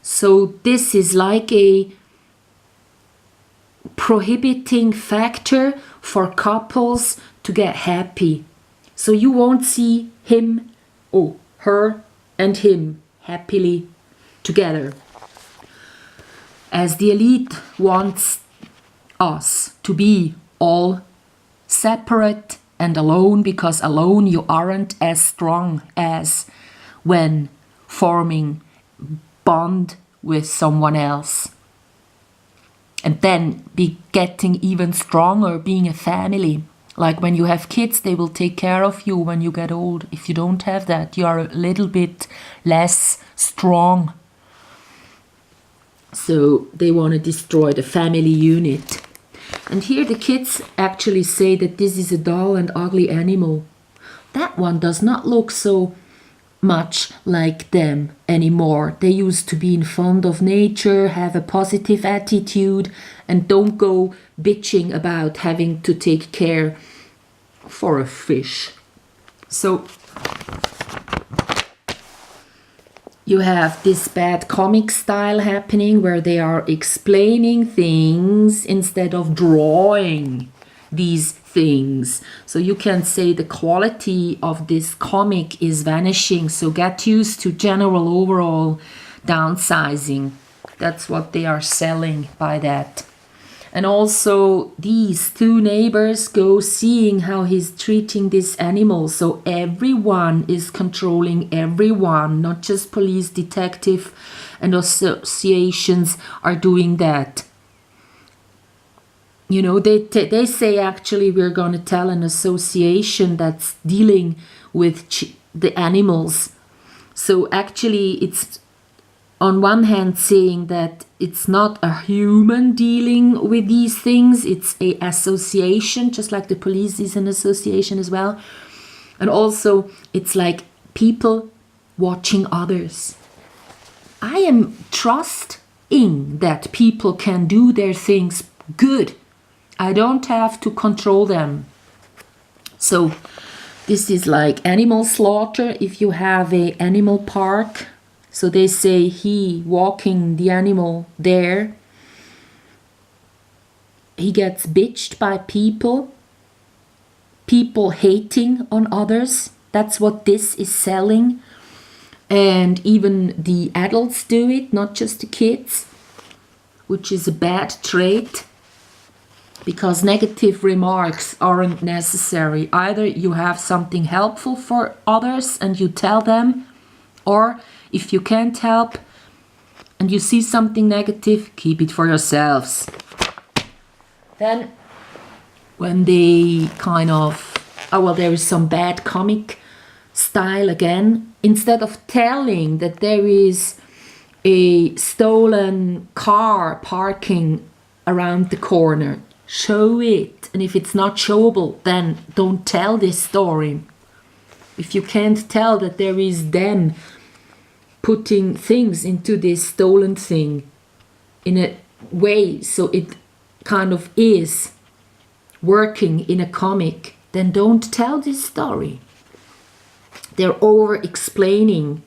So this is like a prohibiting factor for couples to get happy. So you won't see him or her and him happily together. As the elite wants us to be all separate and alone, because alone you aren't as strong as when forming bond with someone else. And then be getting even stronger, being a family. Like when you have kids, they will take care of you when you get old. If you don't have that, you are a little bit less strong. So they want to destroy the family unit. And here the kids actually say that this is a dull and ugly animal. That one does not look so much like them anymore. They used to be fond of nature, have a positive attitude, and don't go bitching about having to take care for a fish. So you have this bad comic style happening where they are explaining things instead of drawing these things. So you can say the quality of this comic is vanishing. So get used to general overall downsizing. That's what they are selling by that. And also these two neighbors go seeing how he's treating this animal. So everyone is controlling everyone, not just police, detective and associations are doing that. You know, they say actually we're going to tell an association that's dealing with the animals. So actually it's on one hand saying that it's not a human dealing with these things, it's a association, just like the police is an association as well. And also it's like people watching others. I am trusting that people can do their things good. I don't have to control them. So this is like animal slaughter. If you have a animal park, so they say he walking the animal there, he gets bitched by people hating on others. That's what this is selling. And even the adults do it, not just the kids, which is a bad trait. Because negative remarks aren't necessary. Either you have something helpful for others and you tell them, or if you can't help and you see something negative, keep it for yourselves. Then when they kind of, oh well, there is some bad comic style again. Instead of telling that there is a stolen car parking around the corner, show it. And if it's not showable, then don't tell this story. If you can't tell that there is them putting things into this stolen thing in a way so it kind of is working in a comic, then don't tell this story. They're over explaining.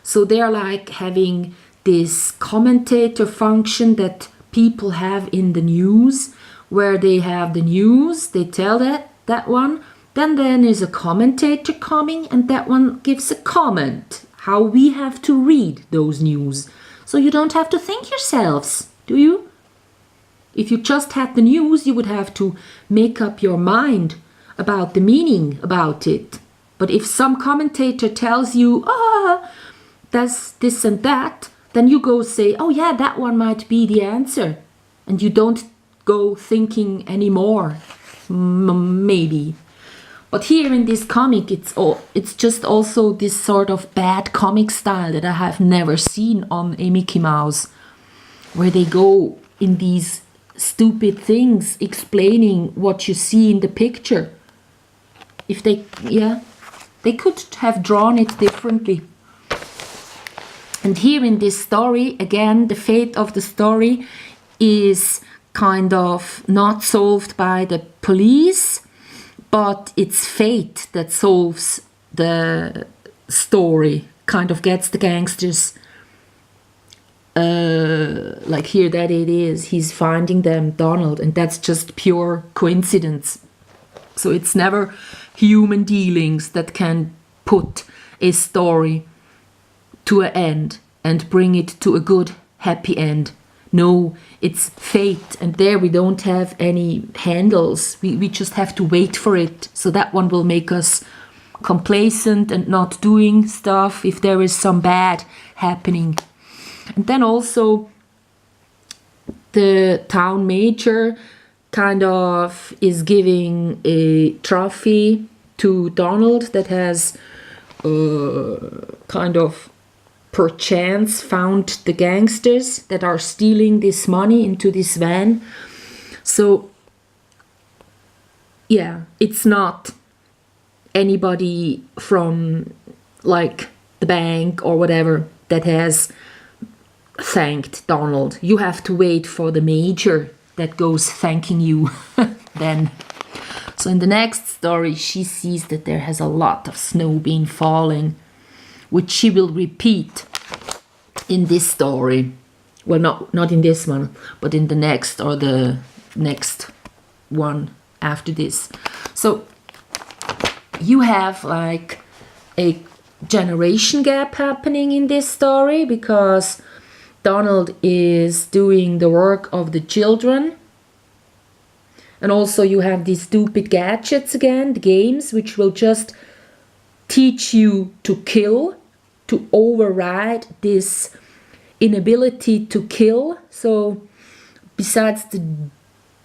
So they're like having this commentator function that people have in the news, where they have the news, they tell that one, then there's a commentator coming and that one gives a comment how we have to read those news. So you don't have to think yourselves, do you? If you just had the news, you would have to make up your mind about the meaning about it. But if some commentator tells you, that's this and that, then you go say, oh yeah, that one might be the answer. And you don't go thinking anymore, maybe. But here in this comic, it's just also this sort of bad comic style that I have never seen on a Mickey Mouse, where they go in these stupid things explaining what you see in the picture. If they could have drawn it differently. And here in this story, again, the fate of the story is kind of not solved by the police, but it's fate that solves the story, kind of gets the gangsters like here that it is, he's finding them, Donald, and that's just pure coincidence. So it's never human dealings that can put a story to an end and bring it to a good, happy end. No, it's fate, and there we don't have any handles. We just have to wait for it. So that one will make us complacent and not doing stuff if there is some bad happening. And then also the town major kind of is giving a trophy to Donald that has kind of perchance found the gangsters that are stealing this money into this van. So yeah, it's not anybody from like the bank or whatever that has thanked Donald. You have to wait for the major that goes thanking you then. So in the next story, she sees that there has a lot of snow been falling, which she will repeat in this story. Well, not in this one, but in the next or the next one after this. So you have like a generation gap happening in this story because Donald is doing the work of the children. And also you have these stupid gadgets again, the games, which will just teach you to kill, to override this inability to kill. So besides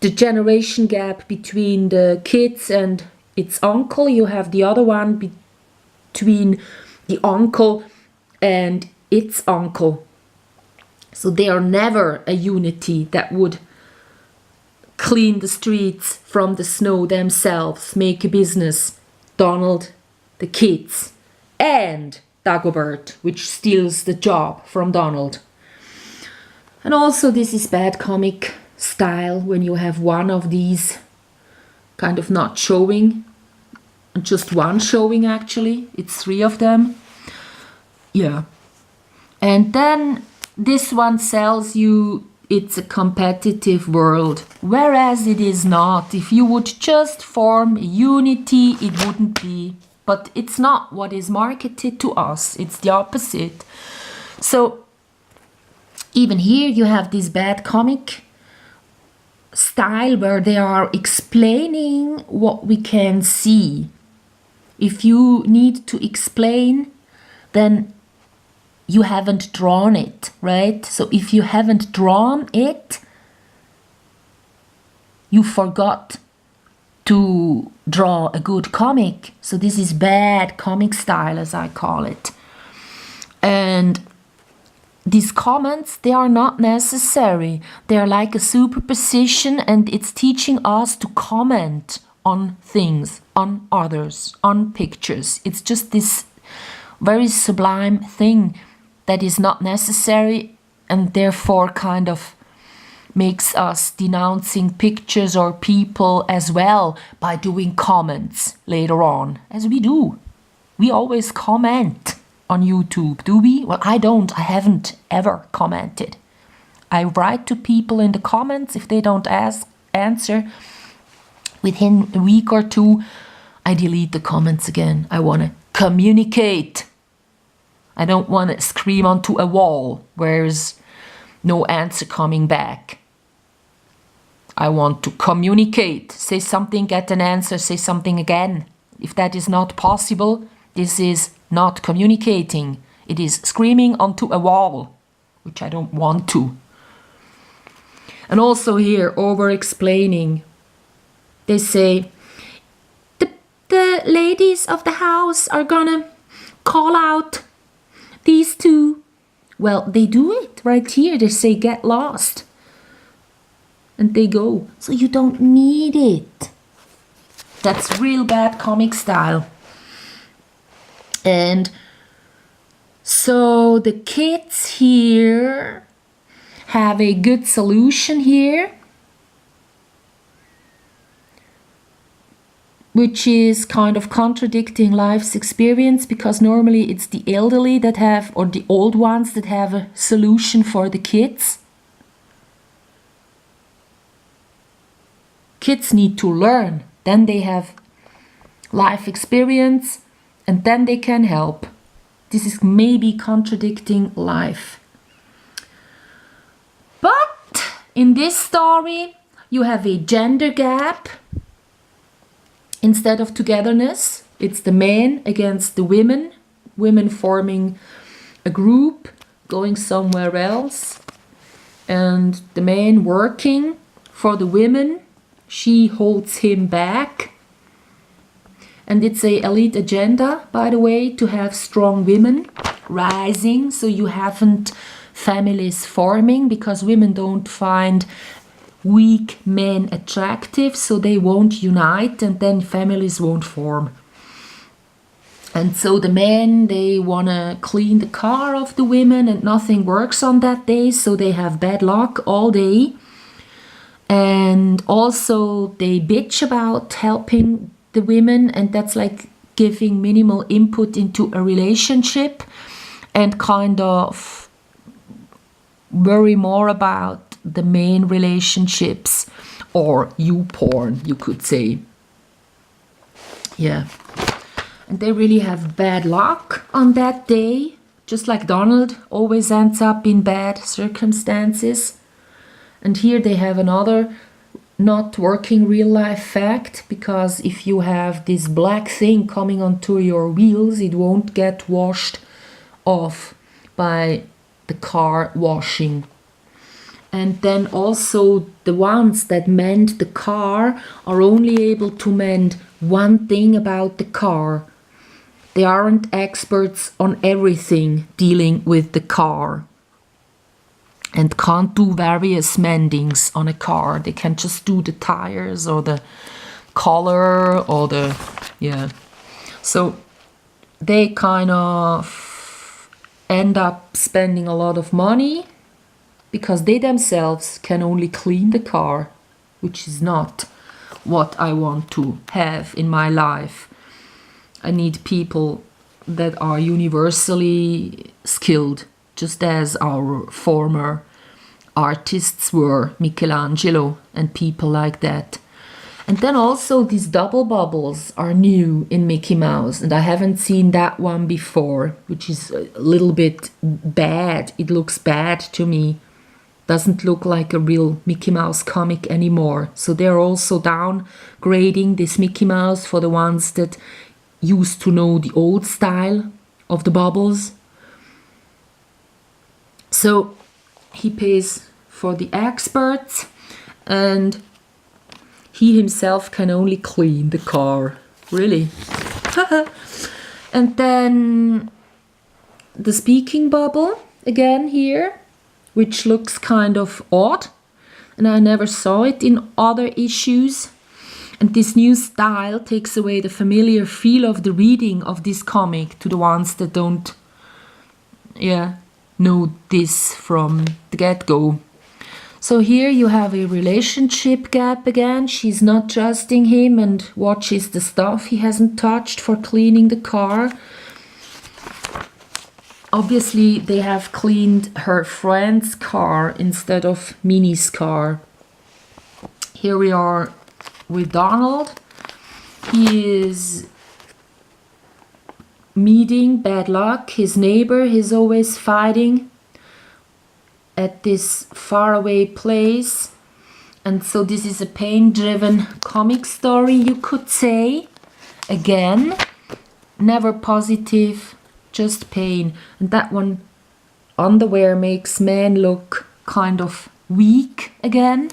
the generation gap between the kids and its uncle, you have the other one between the uncle and its uncle. So they are never a unity that would clean the streets from the snow themselves, make a business. Donald, the kids, and Dagobert, which steals the job from Donald. And also this is bad comic style when you have one of these kind of not showing, and just one showing actually. It's three of them. Yeah. And then this one sells you it's a competitive world, whereas it is not. If you would just form a unity, it wouldn't be. But it's not what is marketed to us. It's the opposite. So even here you have this bad comic style where they are explaining what we can see. If you need to explain, then you haven't drawn it, right? So if you haven't drawn it, you forgot to draw a good comic. So this is bad comic style, as I call it. And these comments, they are not necessary. They are like a superposition, and it's teaching us to comment on things, on others, on pictures. It's just this very sublime thing that is not necessary and therefore kind of makes us denouncing pictures or people as well by doing comments later on, as we do. We always comment on YouTube, do we? Well, I don't. I haven't ever commented. I write to people in the comments. If they don't answer within a week or two, I delete the comments again. I want to communicate. I don't want to scream onto a wall where there's no answer coming back. I want to communicate. Say something, get an answer, say something again. If that is not possible, this is not communicating. It is screaming onto a wall, which I don't want to. And also here, over-explaining. They say, the ladies of the house are gonna call out these two. Well, they do it right here. They say, get lost. And they go. So you don't need it. That's real bad comic style. And so the kids here have a good solution here, which is kind of contradicting life's experience, because normally it's the elderly that have, or the old ones that have a solution for the kids. Kids need to learn. Then they have life experience and then they can help. This is maybe contradicting life. But in this story, you have a gender gap. Instead of togetherness, it's the men against the women. Women forming a group, going somewhere else. And the man working for the women. She holds him back. And it's a elite agenda, by the way, to have strong women rising. So you haven't families forming because women don't find weak men attractive, so they won't unite and then families won't form. And so the men, they want to clean the car of the women and nothing works on that day, so they have bad luck all day. And also they bitch about helping the women, and that's like giving minimal input into a relationship and kind of worry more about the main relationships, or you porn, you could say. Yeah. And they really have bad luck on that day, just like Donald always ends up in bad circumstances. And here they have another not working real life fact, because if you have this black thing coming onto your wheels, it won't get washed off by the car washing. And then also the ones that mend the car are only able to mend one thing about the car. They aren't experts on everything dealing with the car and can't do various mendings on a car. They can just do the tires or the color or the, yeah. So they kind of end up spending a lot of money because they themselves can only clean the car, which is not what I want to have in my life. I need people that are universally skilled, just as our former artists were, Michelangelo and people like that. And then also these double bubbles are new in Mickey Mouse, and I haven't seen that one before, which is a little bit bad. It looks bad to me. Doesn't look like a real Mickey Mouse comic anymore. So they're also downgrading this Mickey Mouse for the ones that used to know the old style of the bubbles. So he pays for the experts and he himself can only clean the car. Really? And then the speaking bubble again here, which looks kind of odd, and I never saw it in other issues. And this new style takes away the familiar feel of the reading of this comic to the ones that don't, know this from the get-go. So here you have a relationship gap again. She's not trusting him and watches the stuff he hasn't touched for cleaning the car. Obviously, they have cleaned her friend's car instead of Minnie's car. Here we are with Donald. He is meeting bad luck. His neighbor is always fighting at this faraway place. And so this is a pain-driven comic story, you could say. Again, never positive, just pain. And that one, underwear makes men look kind of weak again.